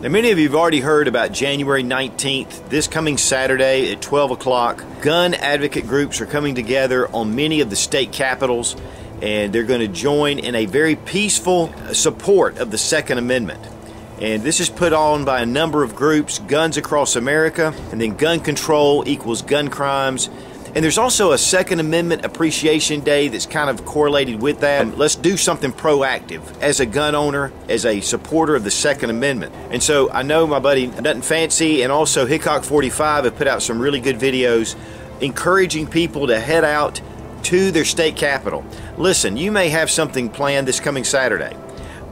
Now, many of you have already heard about January 19th, this coming Saturday at 12 o'clock. Gun advocate groups are coming together on many of the state capitals, and they're going to join in a very peaceful support of the Second Amendment. And this is put on by a number of groups, Guns Across America, and then Gun Control Equals Gun Crimes. And there's also a Second Amendment Appreciation Day that's kind of correlated with that. Let's do something proactive as a gun owner, as a supporter of the Second Amendment. And so I know my buddy Nothing Fancy and also Hickok 45 have put out some really good videos encouraging people to head out to their state capital. Listen, you may have something planned this coming Saturday,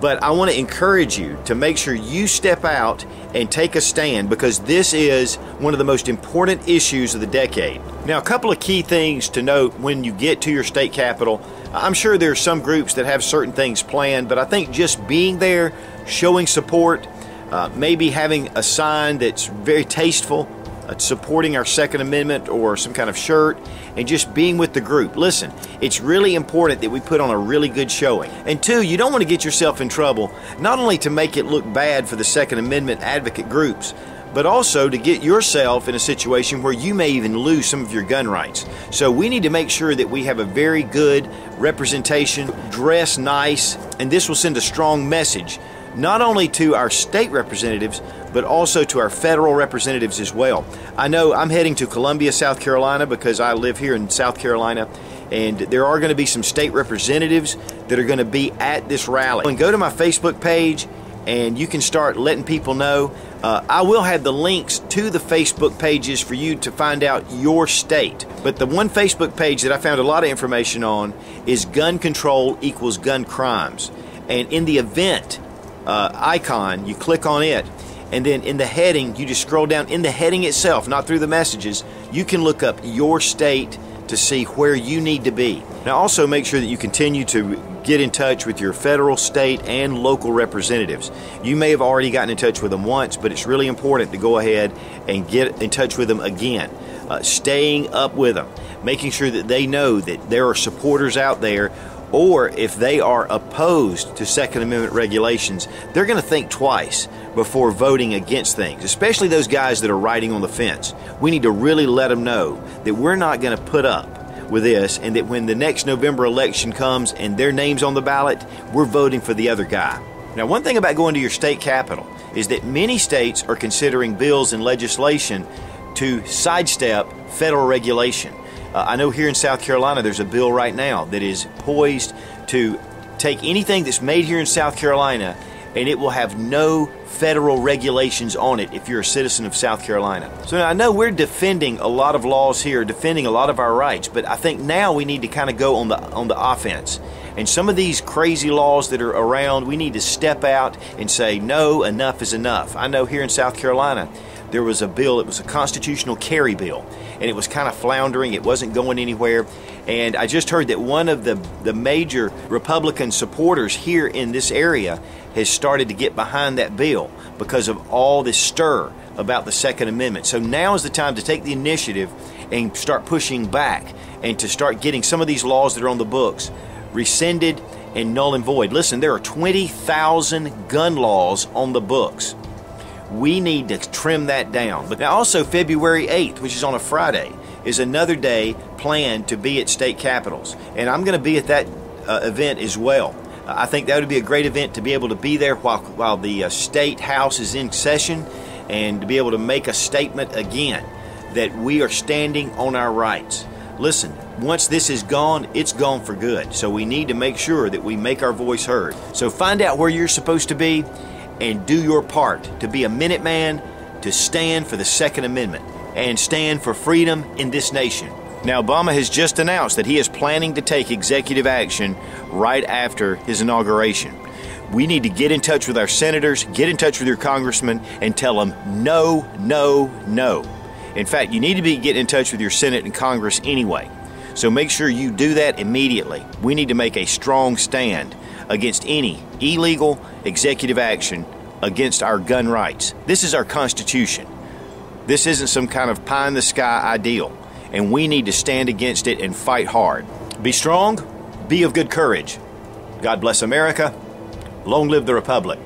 but I want to encourage you to make sure you step out and take a stand, because this is one of the most important issues of the decade. Now, a couple of key things to note when you get to your state capital. I'm sure there are some groups that have certain things planned, but I think just being there, showing support, maybe having a sign that's very tasteful, supporting our Second Amendment or some kind of shirt, and just being with the group. Listen, it's really important that we put on a really good showing. And two, you don't want to get yourself in trouble, not only to make it look bad for the Second Amendment advocate groups, but also to get yourself in a situation where you may even lose some of your gun rights. So we need to make sure that we have a very good representation, dress nice, and this will send a strong message, not only to our state representatives, but also to our federal representatives as well. I know I'm heading to Columbia, South Carolina, because I live here in South Carolina, and there are going to be some state representatives that are going to be at this rally. And go to my Facebook page, and you can start letting people know. I will have the links to the Facebook pages for you to find out your state. But the one Facebook page that I found a lot of information on is Gun Control Equals Gun Crimes. And in the event icon, you click on it, and then in the heading, you just scroll down. In the heading itself, not through the messages, you can look up your state to see where you need to be. Now, also make sure that you continue to get in touch with your federal, state, and local representatives. You may have already gotten in touch with them once, but it's really important to go ahead and get in touch with them again. Staying up with them, making sure that they know that there are supporters out there, or if they are opposed to Second Amendment regulations, they're going to think twice before voting against things, especially those guys that are riding on the fence. We need to really let them know that we're not going to put up with this, and that when the next November election comes and their name's on the ballot, we're voting for the other guy. Now, one thing about going to your state capital is that many states are considering bills and legislation to sidestep federal regulation. I know here in South Carolina there's a bill right now that is poised to take anything that's made here in South Carolina, and it will have no federal regulations on it if you're a citizen of South Carolina. So now I know we're defending a lot of laws here, defending a lot of our rights, but I think now we need to kind of go on the offense. And some of these crazy laws that are around, we need to step out and say, no, enough is enough. I know here in South Carolina there was a bill, it was a constitutional carry bill, and it was kind of floundering, it wasn't going anywhere. And I just heard that one of the major Republican supporters here in this area has started to get behind that bill because of all this stir about the Second Amendment. So now is the time to take the initiative and start pushing back, and to start getting some of these laws that are on the books rescinded and null and void. Listen, there are 20,000 gun laws on the books. We need to trim that down. But now also February 8th, which is on a Friday, is another day planned to be at state capitals. And I'm going to be at that event as well. I think that would be a great event to be able to be there while the state house is in session, and to be able to make a statement again that we are standing on our rights. Listen, once this is gone, it's gone for good. So we need to make sure that we make our voice heard. So find out where you're supposed to be and do your part to be a Minuteman, to stand for the Second Amendment and stand for freedom in this nation. Now, Obama has just announced that he is planning to take executive action right after his inauguration. We need to get in touch with our senators, get in touch with your congressmen, and tell them no, no, no. In fact, you need to be getting in touch with your Senate and Congress anyway. So make sure you do that immediately. We need to make a strong stand against any illegal executive action against our gun rights. This is our Constitution. This isn't some kind of pie-in-the-sky ideal, and we need to stand against it and fight hard. Be strong, be of good courage. God bless America. Long live the Republic.